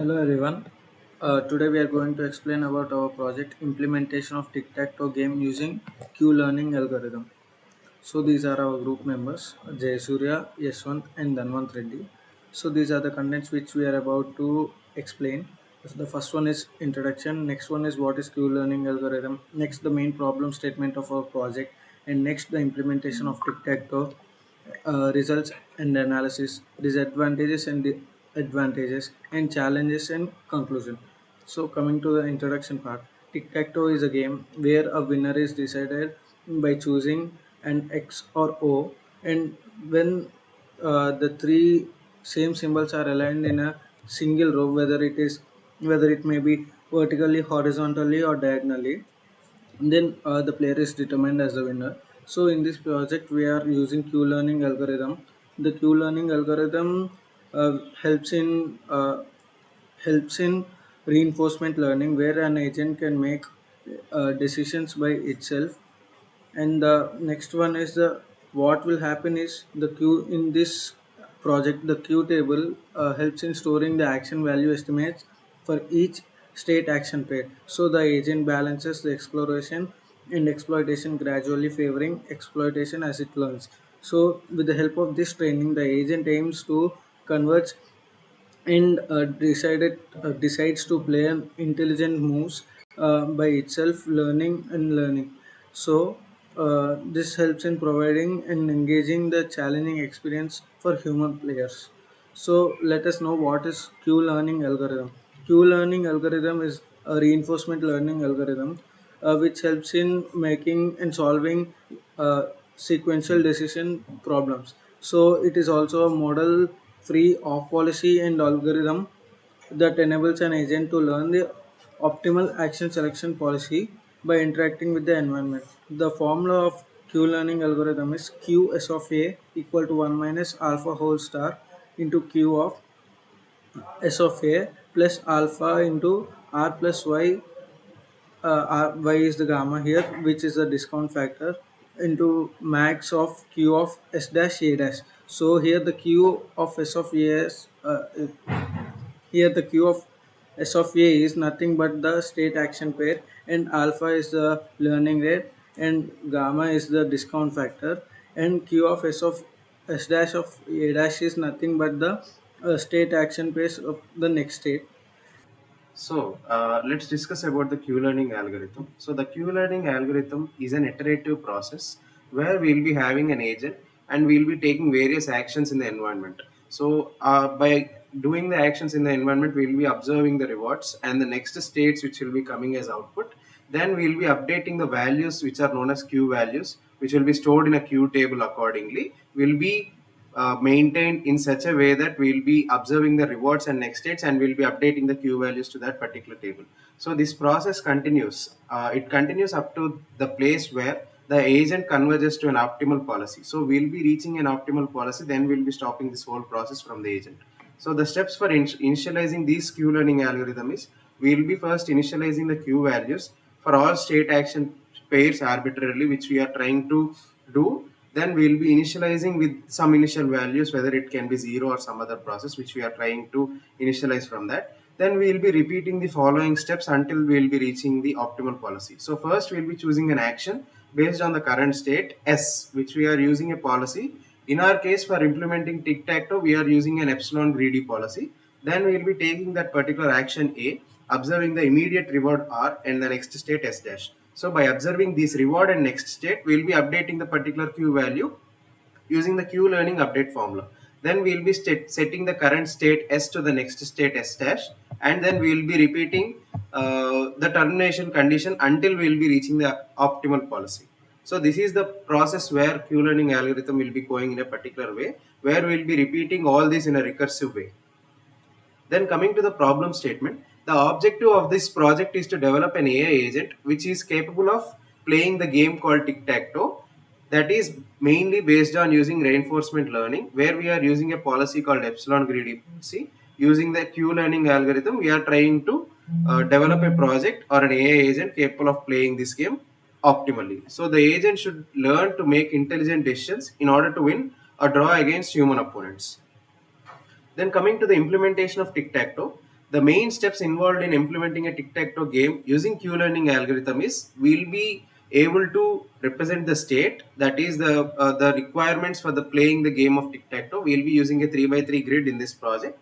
Hello everyone. Today we are going to explain about our project implementation of Tic-Tac-Toe game using Q learning algorithm. So these are our group members Jayasurya, Yashwant and Dhanwant Reddy. So these are the contents which we are about to explain. So the first one is introduction, next one is what is Q learning algorithm, next the main problem statement of our project, and next the implementation of Tic-Tac-Toe, results and analysis, disadvantages and advantages, and challenges and conclusion. So, coming to the introduction part, tic tac toe is a game where a winner is decided by choosing an X or O, and when the three same symbols are aligned in a single row, whether it may be vertically, horizontally, or diagonally, then the player is determined as the winner. So in this project we are using q learning algorithm. The q learning algorithm uh, helps in uh, helps in reinforcement learning, where an agent can make decisions by itself. And the next one is the what will happen is the queue in this project. The queue table helps in storing the action value estimates for each state action pair, so the agent balances the exploration and exploitation, gradually favoring exploitation as it learns. So with the help of this training, the agent aims to converge and decides to play an intelligent moves by itself, learning. So this helps in providing and engaging the challenging experience for human players. So let us know what is q learning algorithm. Q learning algorithm is a reinforcement learning algorithm which helps in making and solving sequential decision problems. So it is also a model free of policy and algorithm that enables an agent to learn the optimal action selection policy by interacting with the environment. The formula of Q learning algorithm is Q S of A equal to 1 minus alpha whole star into Q of S of A plus alpha into R plus Y. Y is the gamma here, which is the discount factor, into max of q of s dash a dash. So here the q of s of a is, here the q of s of a is nothing but the state action pair, and alpha is the learning rate, and gamma is the discount factor, and q of s dash of a dash is nothing but the state action pairs of the next state. So let's discuss about the Q-learning algorithm. So the Q-learning algorithm is an iterative process where we'll be having an agent and we'll be taking various actions in the environment. So by doing the actions in the environment, we'll be observing the rewards and the next states which will be coming as output. Then we'll be updating the values which are known as Q values, which will be stored in a Q table accordingly. We'll be maintained in such a way that we'll be observing the rewards and next states and we'll be updating the Q values to that particular table. So this process continues. It continues up to the place where the agent converges to an optimal policy. So we'll be reaching an optimal policy, then we'll be stopping this whole process from the agent. So the steps for initializing these Q learning algorithm is we'll be first initializing the Q values for all state action pairs arbitrarily, which we are trying to do. Then we'll be initializing with some initial values, whether it can be 0 or some other process which we are trying to initialize from that. Then we'll be repeating the following steps until we'll be reaching the optimal policy. So first we'll be choosing an action based on the current state S, which we are using a policy. In our case, for implementing tic-tac-toe, we are using an epsilon greedy policy. Then we'll be taking that particular action A, observing the immediate reward R and the next state S dash. So by observing this reward and next state, we'll be updating the particular Q value using the Q learning update formula. Then we'll be setting the current state S to the next state S dash, and then we'll be repeating the termination condition until we'll be reaching the optimal policy. So this is the process where Q learning algorithm will be going in a particular way, where we'll be repeating all this in a recursive way. Then coming to the problem statement, the objective of this project is to develop an AI agent which is capable of playing the game called tic-tac-toe, that is mainly based on using reinforcement learning, where we are using a policy called epsilon greedy policy. Using the Q learning algorithm, we are trying to develop a project or an AI agent capable of playing this game optimally. So the agent should learn to make intelligent decisions in order to win or draw against human opponents. Then coming to the implementation of tic-tac-toe, The main steps involved in implementing a tic-tac-toe game using Q-learning algorithm is we'll be able to represent the state, that is the requirements for the playing the game of tic-tac-toe. We'll be using a 3 by 3 grid in this project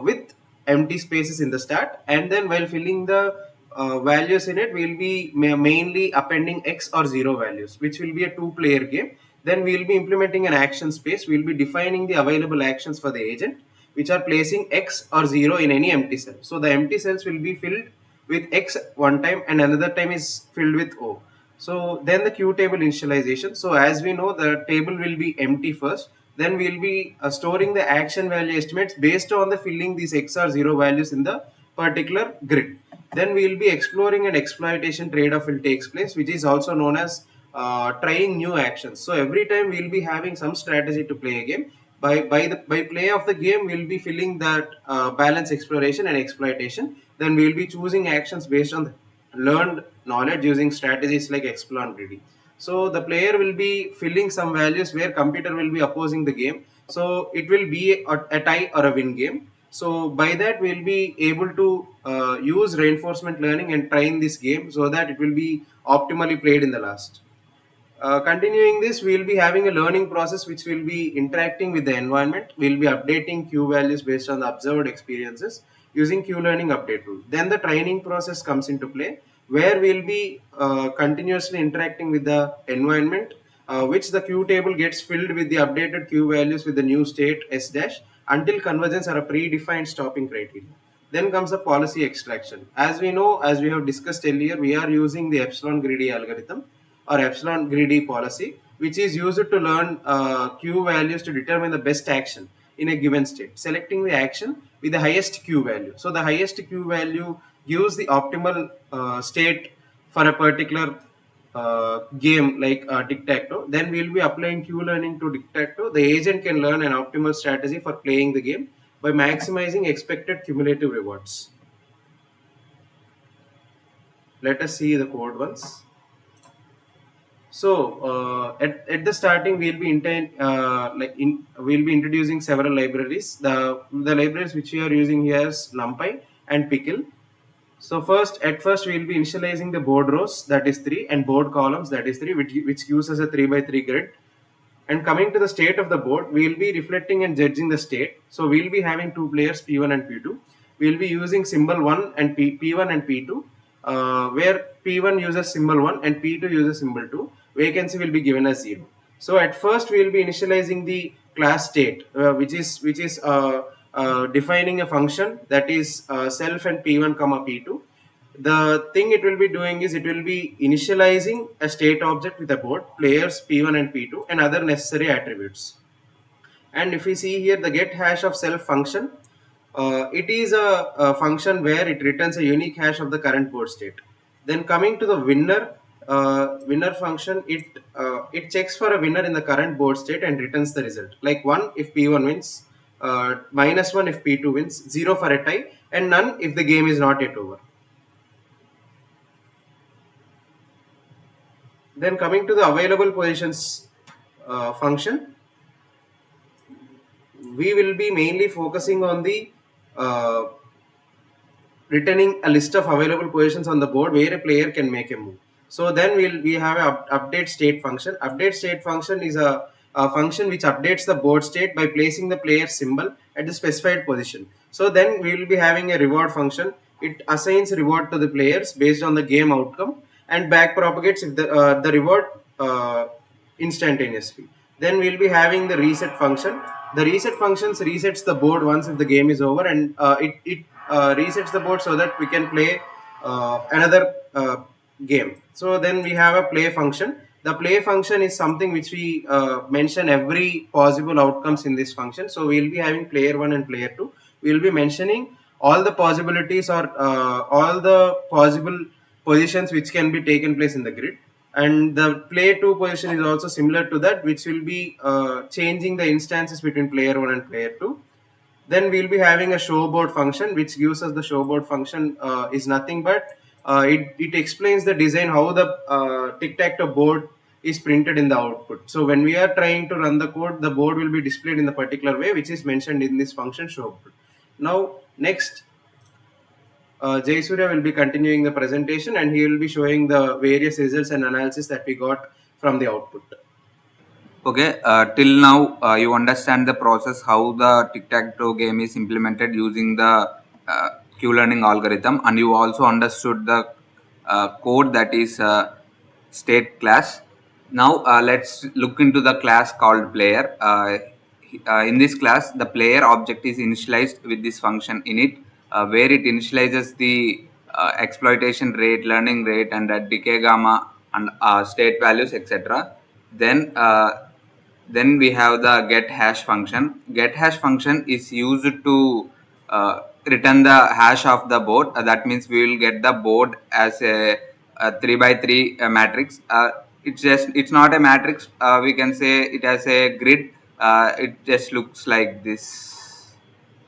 with empty spaces in the start, and then while filling the values in it, we'll be mainly appending X or 0 values, which will be a two-player game. Then we'll be implementing an action space. We'll be defining the available actions for the agent, which are placing X or 0 in any empty cell. So the empty cells will be filled with X one time and another time is filled with O. So then the Q table initialization. So as we know, the table will be empty first. Then we'll be storing the action value estimates based on the filling these X or 0 values in the particular grid. Then we will be exploring an exploitation trade-off will takes place, which is also known as trying new actions. So every time we will be having some strategy to play a game. By play of the game, we'll be filling that balance exploration and exploitation. Then we'll be choosing actions based on the learned knowledge using strategies like explore and greedy. So the player will be filling some values where computer will be opposing the game. So it will be a tie or a win game. So by that we'll be able to use reinforcement learning and train this game so that it will be optimally played in the last. Continuing this, we will be having a learning process which will be interacting with the environment. We will be updating Q values based on the observed experiences using Q learning update rule. Then the training process comes into play where we will be continuously interacting with the environment, which the Q table gets filled with the updated Q values with the new state S dash until convergence are a predefined stopping criteria. Then comes the policy extraction. As we know, as we have discussed earlier, we are using the epsilon greedy algorithm or epsilon greedy policy, which is used to learn Q values to determine the best action in a given state, selecting the action with the highest Q value. So the highest Q value gives the optimal state for a particular game like tic-tac-toe. Then we'll be applying Q learning to tic-tac-toe. The agent can learn an optimal strategy for playing the game by maximizing expected cumulative rewards. Let us see the code once. So at the starting, we'll be we'll be introducing several libraries. The libraries which we are using here is NumPy and Pickle. So at first we'll be initializing the board rows, that is 3, and board columns, that is 3, which gives us a 3 by 3 grid. And coming to the state of the board, we'll be reflecting and judging the state. So we'll be having two players P1 and P2. We'll be using symbol 1 and P1 and P2, where P1 uses symbol 1 and P2 uses symbol 2. Vacancy will be given as 0. So at first we'll be initializing the class state, which is defining a function that is self and P1 comma P2. The thing it will be doing is it will be initializing a state object with a board, players P1 and P2 and other necessary attributes. And if we see here the get hash of self function, it is a function where it returns a unique hash of the current board state. Then coming to the winner function, it checks for a winner in the current board state and returns the result. Like 1 if P1 wins, -1 if P2 wins, 0 for a tie, and none if the game is not yet over. Then coming to the available positions function, we will be mainly focusing on the uh, returning a list of available positions on the board where a player can make a move. So then we have a update state function. Update state function is a function which updates the board state by placing the player symbol at the specified position. So then we will be having a reward function. It assigns reward to the players based on the game outcome and back propagates if the reward instantaneously. Then we'll be having the reset function. The reset functions resets the board once if the game is over, and it resets the board so that we can play another game. So then we have a play function. The play function is something which we mention every possible outcomes in this function. So we will be having player 1 and player 2. We will be mentioning all the possibilities or all the possible positions which can be taken place in the grid, and the play 2 position is also similar to that, which will be changing the instances between player 1 and player 2. Then we'll be having a showboard function, which gives us the showboard function is nothing but it explains the design, how the tic-tac-toe board is printed in the output. So when we are trying to run the code, the board will be displayed in the particular way which is mentioned in this function showboard. Now next, Jay Surya will be continuing the presentation and he will be showing the various results and analysis that we got from the output. Okay, till now you understand the process how the tic-tac-toe game is implemented using the uh, Q-learning algorithm, and you also understood the code that is state class. Now let's look into the class called player. In this class, the player object is initialized with this function init, where it initializes the exploitation rate, learning rate, and decay gamma and state values, etc. Then we have the get hash function. Get hash function is used to return the hash of the board. That means we will get the board as a 3 by 3 matrix. It's not a matrix. We can say it as a grid. It just looks like this.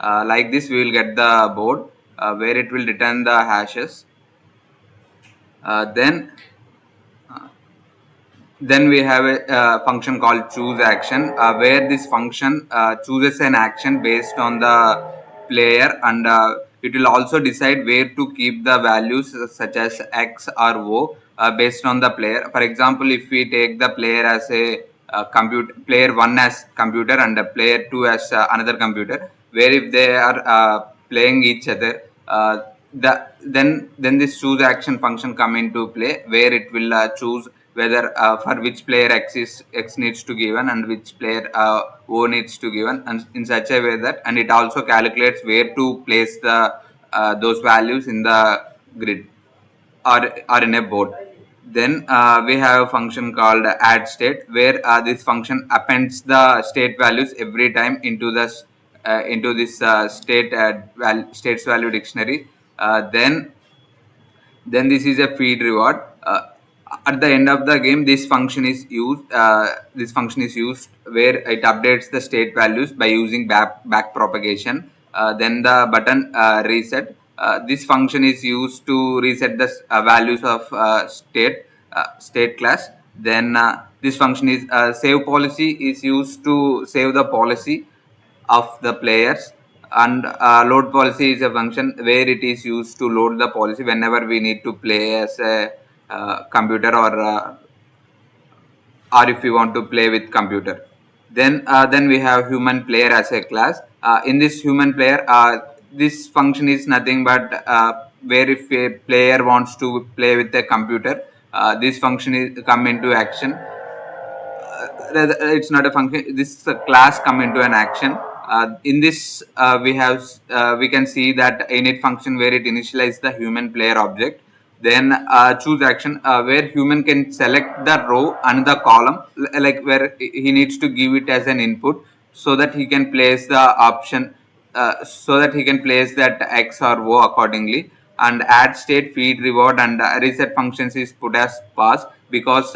Like this, we will get the board where it will return the hashes. Then we have a function called choose action, where this function chooses an action based on the player, and it will also decide where to keep the values such as x or o based on the player. For example, if we take the player as a computer, player 1 as computer and player 2 as another computer, where if they are playing each other, then this choose action function come into play, where it will choose whether for which player x needs to given and which player o needs to given, and in such a way that, and it also calculates where to place the those values in the grid or in a board. Then we have a function called add state, where this function appends the state values every time into the into this states value dictionary. Then this is a feed reward. At the end of the game, this function is used. This function is used where it updates the state values by using back propagation. Then the button reset. This function is used to reset the values of state class. Then this function is save policy is used to save the policy of the players, and load policy is a function where it is used to load the policy whenever we need to play as a computer, or if we want to play with computer. Then we have human player as a class. In this human player, this function is nothing but where if a player wants to play with a computer, this function is come into action. It's not a function, this is a class come into an action. In this we can see that init function where it initializes the human player object. Then choose action, where human can select the row and the column, like where he needs to give it as an input, so that he can place the option, so that he can place that x or o accordingly. And add state, feed reward, and reset functions is put as pass, because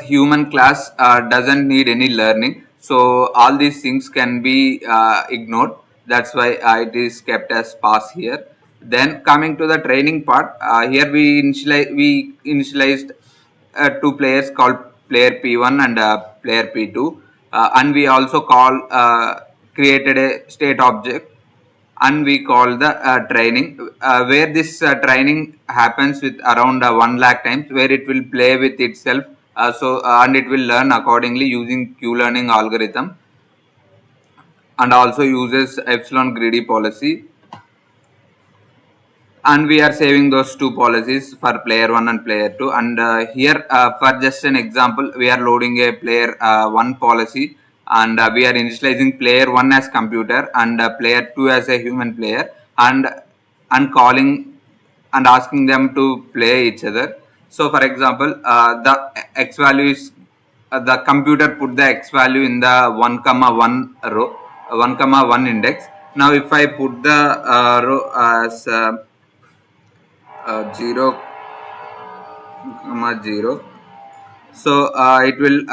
human class doesn't need any learning, so all these things can be ignored. That's why it is kept as pass here. Then coming to the training part, here we initialized two players called player p1 and player p2, and we also created a state object, and we call the training, where this training happens with around 1 lakh times, where it will play with itself, and it will learn accordingly using q learning algorithm, and also uses epsilon greedy policy. And we are saving those two policies for player 1 and player 2. And here, for just an example, we are loading a player 1 policy, and we are initializing player 1 as computer and player 2 as a human player, and calling and asking them to play each other. So for example, the x value is, the computer put the x value in the 1 comma 1 row, 1 comma 1 index. Now if I put the row as 0 comma 0, so it will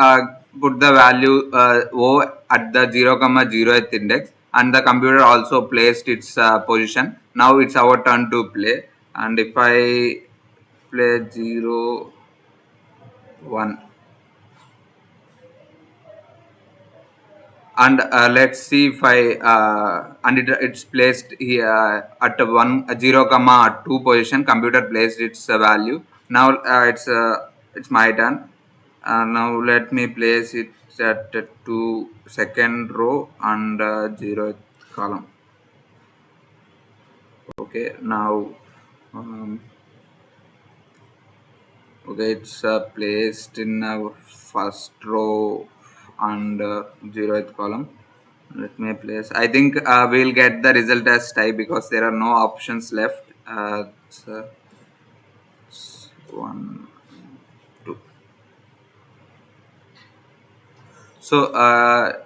put the value o at the 0 comma 0th index, and the computer also placed its position. Now it's our turn to play, and if I play 0 1, And let's see if I and it's placed here at 0 comma 2 position. Computer placed its value. Now it's my turn. Now let me place it at 2 second row and 0th column. Okay, now um, okay, it's placed in first row and 0th column. Let me place. I think we'll get the result as type because there are no options left. One, two. So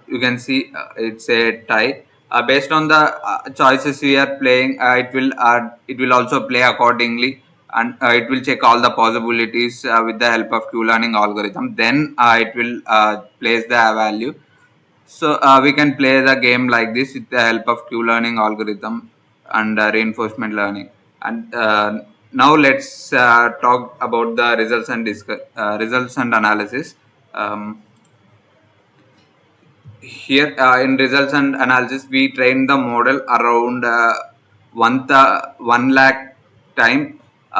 you can see it's a tie. Based on the choices we are playing, it will also play accordingly, and it will check all the possibilities with the help of Q learning algorithm. Then it will place the value. So we can play the game like this with the help of Q learning algorithm and reinforcement learning. And now let's talk about the results and analysis. Um, Here in results and analysis, we train the model around 1 lakh time,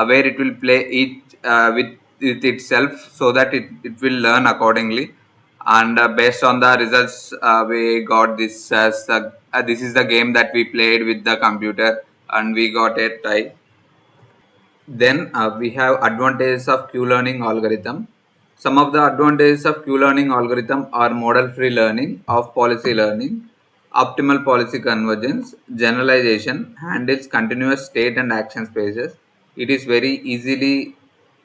where it will play each with itself, so that it will learn accordingly. And based on the results, we got this as this is the game that we played with the computer, and we got a tie. Then we have advantages of Q-learning algorithm. Some of the advantages of Q-learning algorithm are model-free learning, off-policy learning, optimal policy convergence, generalization, handles continuous state and action spaces. It is very easily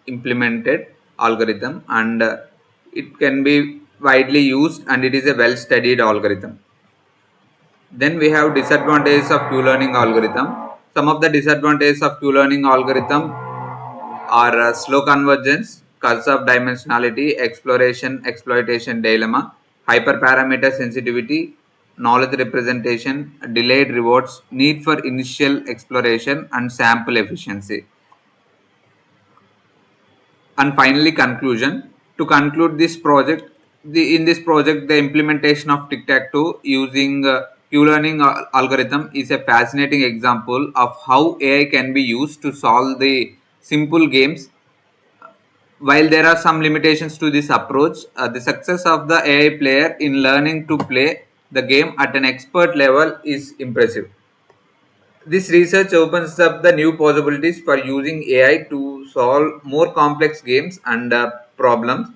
implemented algorithm, and it can be widely used, and it is a well-studied algorithm. Then we have disadvantages of Q-learning algorithm. Some of the disadvantages of Q-learning algorithm are slow convergence, curse of dimensionality, exploration, exploitation dilemma, hyperparameter sensitivity, knowledge representation, delayed rewards, need for initial exploration, and sample efficiency. And finally, conclusion. To conclude this project, in this project, the implementation of Tic-Tac-Toe using Q-learning algorithm is a fascinating example of how AI can be used to solve the simple games. While there are some limitations to this approach, the success of the AI player in learning to play the game at an expert level is impressive. This research opens up the new possibilities for using AI to solve more complex games and problems.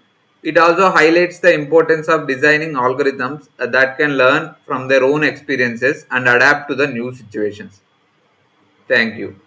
It also highlights the importance of designing algorithms that can learn from their own experiences and adapt to the new situations. Thank you.